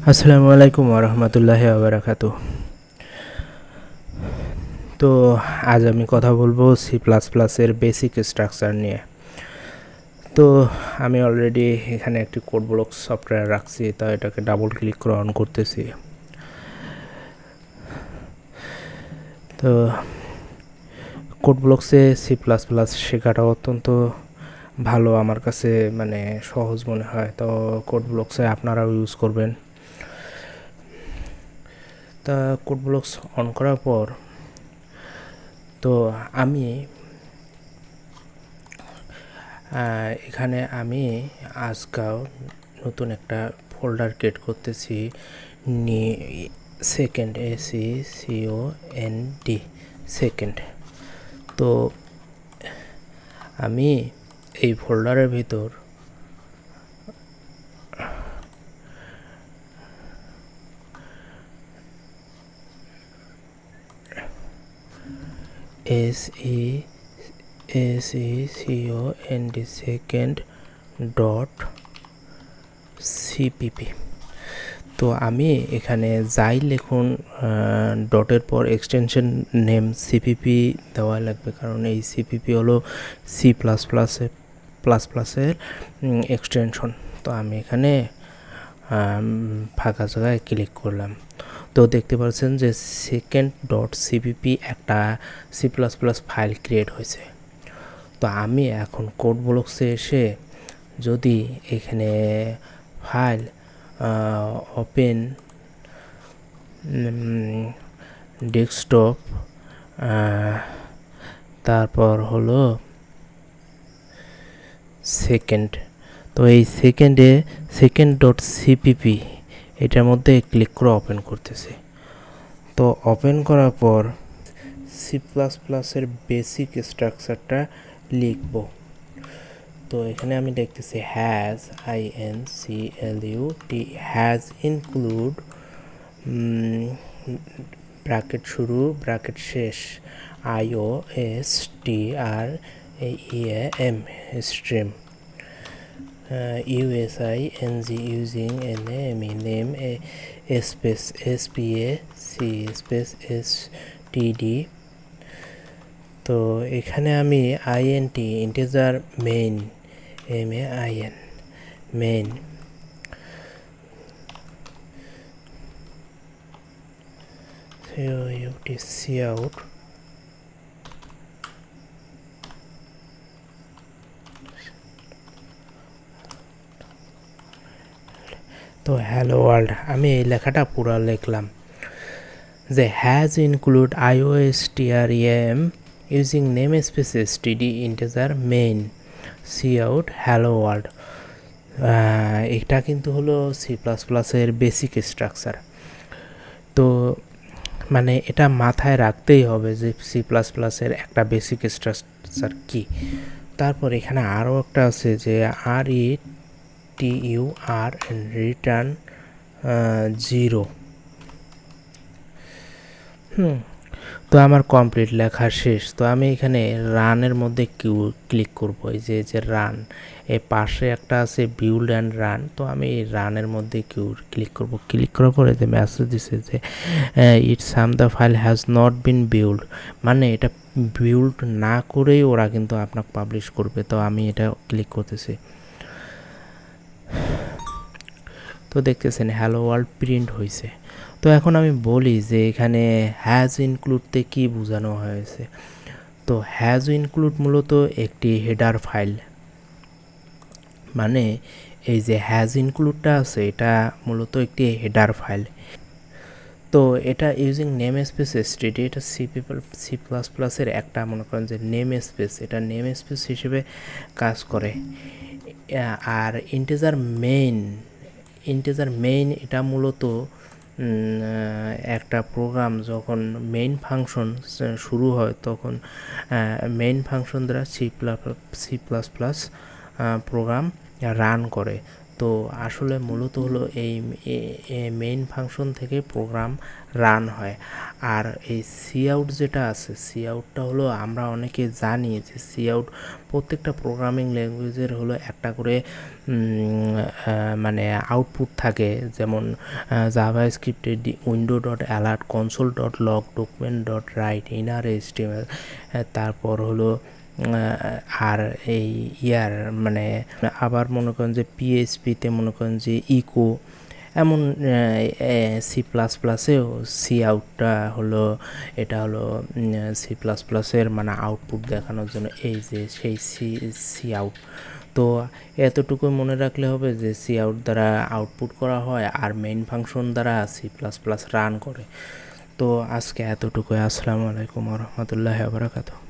আসসালামু আলাইকুম ওরহমতুল্লাহি ওবারাকাতুহ। তো আজ আমি কথা বলবো সি প্লাস প্লাসের বেসিক স্ট্রাকচার নিয়ে। তো আমি অলরেডি এখানে একটি কোড ব্লক সফটওয়্যার রাখছি, তো এটাকে ডাবল ক্লিক করে অন করতেছি। তো কোড ব্লকসে সি প্লাস প্লাস শেখাটা অত্যন্ত ভালো, আমার কাছে মানে সহজ মনে হয়। তো কোড ব্লকসে আপনারাও ইউজ করবেন। তা কোড ব্লকস অন করার পর তো আমি এখানে আমি আজকাল নতুন একটা ফোল্ডার ক্রিয়েট করতেছি, সেকেন্ড SECOND সেকেন্ড। তো আমি এই ফোল্ডারের ভিতর SECOND সেকেন্ড .cpp। তো আমি এখানে যাই লিখুন, ডটের পর এক্সটেনশন নেম সিপিপি দেওয়া লাগবে, কারণ এই সিপিপি হলো সি প্লাস প্লাসের এক্সটেনশন। তো আমি এখানে ফাঁকা জায়গায় ক্লিক করলাম। তো দেখতে পাচ্ছেন যে second.cpp একটা C plus plus file create হয়েছে। তো আমি এখন কোড ব্লকসে এসে যদি এখানে ফাইল ওপেন ডেস্কটপ, তারপর হলো সেকেন্ড, তো এই second.cpp এটার মধ্যে ক্লিক করে ওপেন করতেছি। তো ওপেন করার পর সি প্লাস প্লাসের বেসিক স্ট্রাকচারটা লিখব। তো এখানে আমি লিখতেছি হ্যাজ ইনক্লুড ব্র্যাকেট শুরু ব্র্যাকেট শেষ IOSTRAEAM stream USING using name space SPAC space STD। তো এখানে আমি INT integer main MAIN main COUT তো হ্যালো ওয়ার্ল্ড, আমি এই লেখাটা পুরো লিখলাম যে has include IOSTRAM using name space STD integer main COUT hello world. এটা কিন্তু হলো সি প্লাস প্লাসের বেসিক স্ট্রাকচার। তো মানে এটা মাথায় রাখতেই হবে যে সি প্লাস প্লাসের একটা বেসিক স্ট্রাকচার কী। তারপর এখানে আরও একটা আছে যে RETUR রিটার্ন 0। তো আমার কমপ্লিট লেখা শেষ। তো আমি এখানে রানের মধ্যে ক্লিক করবো। এই যে রান, এই পাশে একটা আছে বিল্ড অ্যান্ড রান। তো আমি এই রানের মধ্যে ক্লিক করব। ক্লিক করার পরে যে মেসেজ দিছে যে the file has not been build, মানে এটা বিল্ড না করেই ওরা কিন্তু আপনাকে পাবলিশ করবে। তো আমি এটা ক্লিক করতেছি। তো দেখতেছেন হ্যালো ওয়ার্ল্ড প্রিন্ট হয়েছে। তো এখন আমি বলি যে এখানে হ্যাজ ইনক্লুডতে কী বোঝানো হয়েছে। তো হ্যাজ ইনক্লুড মূলত একটি হেডার ফাইল, মানে এই যে হ্যাজ ইনক্লুডটা আছে এটা মূলত একটি হেডার ফাইল। তো এটা ইউজিং নেম স্পেস এসটিডি, এটা সি প্লাস প্লাসের একটা মনে করেন যে নেম স্পেস, এটা নেম স্পেস হিসেবে কাজ করে। আর ইন্টিজার মেইন এটা মূলত একটা প্রোগ্রাম যখন মেইন ফাংশন শুরু হয় তখন মেইন ফাংশন দ্বারা C plus plus program run করে। তো আসলে মূলত হলো এই মেইন ফাংশন থেকে প্রোগ্রাম রান হয়। আর এই সি আউট যেটা আছে, সি আউটটা হলো আমরা অনেকে জানি যে সি আউট প্রত্যেকটা প্রোগ্রামিং ল্যাঙ্গুয়েজের হলো একটা করে মানে আউটপুট থাকে। যেমন জাভা স্ক্রিপ্টে window dot alert, console dot log, document dot write, inner HTML, তারপর হলো আর এই মানে আবার মনে করেন যে পিএইচপিতে মনে করেন যে ইকো, এমন সি প্লাস প্লাসেও সি আউটটা হলো, এটা হলো সি প্লাস প্লাসের মানে আউটপুট দেখানোর জন্য এই যে সেই সি আউট। তো এতটুকু মনে রাখলে হবে যে সি আউট দ্বারা আউটপুট করা হয় আর মেইন ফাংশন দ্বারা সি প্লাস প্লাস রান করে। তো আজকে এতটুকুই। আসসালামু আলাইকুম ওয়া রাহমাতুল্লাহি ওয়া বারাকাতুহু।